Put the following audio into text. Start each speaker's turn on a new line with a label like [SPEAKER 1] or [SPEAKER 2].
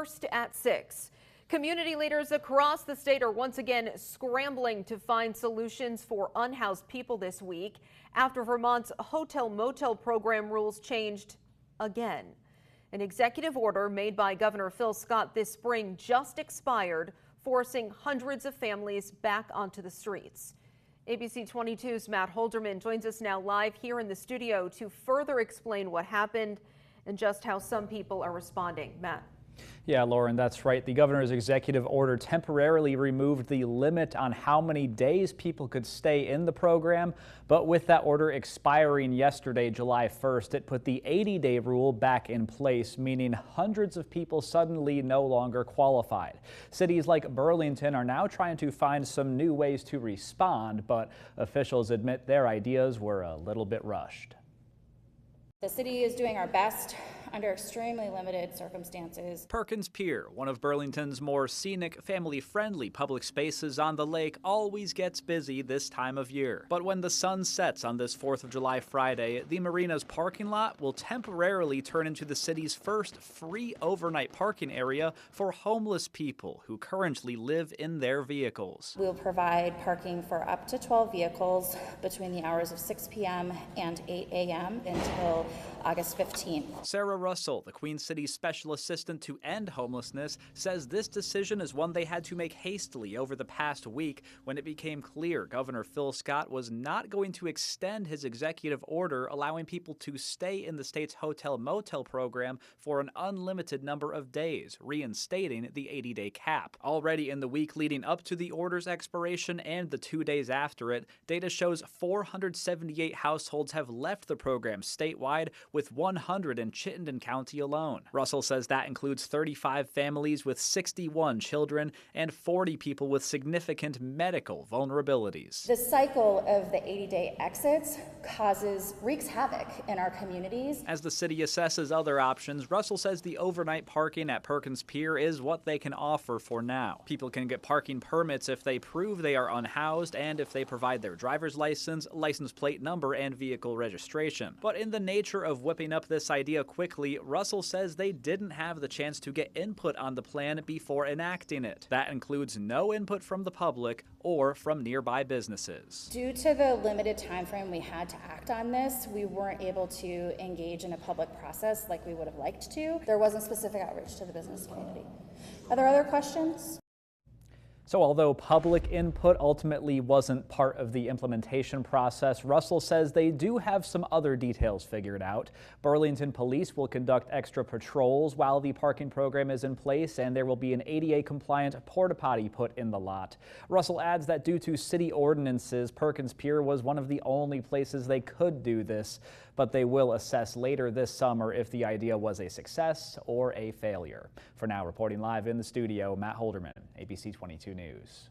[SPEAKER 1] 1st at 6. Community leaders across the state are once again scrambling to find solutions for unhoused people this week after Vermont's hotel-motel program rules changed again. An executive order made by Governor Phil Scott this spring just expired, forcing hundreds of families back onto the streets. ABC 22's Matt Holderman joins us now live here in the studio to further explain what happened and just how some people are responding. Matt.
[SPEAKER 2] Yeah, Lauren, that's right. The governor's executive order temporarily removed the limit on how many days people could stay in the program. But with that order expiring yesterday, July 1st, it put the 80-day rule back in place, meaning hundreds of people suddenly no longer qualified. Cities like Burlington are now trying to find some new ways to respond, but officials admit their ideas were a little bit rushed.
[SPEAKER 3] The city is doing our best under extremely limited circumstances.
[SPEAKER 2] Perkins Pier, one of Burlington's more scenic, family-friendly public spaces on the lake, always gets busy this time of year. But when the sun sets on this 4th of July Friday, the marina's parking lot will temporarily turn into the city's first free overnight parking area for homeless people who currently live in their vehicles.
[SPEAKER 3] We'll provide parking for up to 12 vehicles between the hours of 6 p.m. and 8 a.m. until August 15th.
[SPEAKER 2] Sarah Russell, the Queen City's special assistant to end homelessness, says this decision is one they had to make hastily over the past week when it became clear Governor Phil Scott was not going to extend his executive order allowing people to stay in the state's hotel-motel program for an unlimited number of days, reinstating the 80-day cap. Already in the week leading up to the order's expiration and the 2 days after it, data shows 478 households have left the program statewide, with 100 in Chittenden County alone. Russell says that includes 35 families with 61 children and 40 people with significant medical vulnerabilities.
[SPEAKER 3] The cycle of the 80-day exits wreaks havoc in our communities.
[SPEAKER 2] As the city assesses other options, Russell says the overnight parking at Perkins Pier is what they can offer for now. People can get parking permits if they prove they are unhoused and if they provide their driver's license, license plate number, and vehicle registration. But in the nature of whipping up this idea quickly, Russell says they didn't have the chance to get input on the plan before enacting it. That includes no input from the public or from nearby businesses.
[SPEAKER 3] Due to the limited time frame we had to act on this, we weren't able to engage in a public process like we would have liked to. There wasn't specific outreach to the business community. Are there other questions?
[SPEAKER 2] So although public input ultimately wasn't part of the implementation process, Russell says they do have some other details figured out. Burlington police will conduct extra patrols while the parking program is in place, and there will be an ADA-compliant porta potty put in the lot. Russell adds that due to city ordinances, Perkins Pier was one of the only places they could do this, but they will assess later this summer if the idea was a success or a failure. For now, reporting live in the studio, Matt Holderman, ABC 22 News.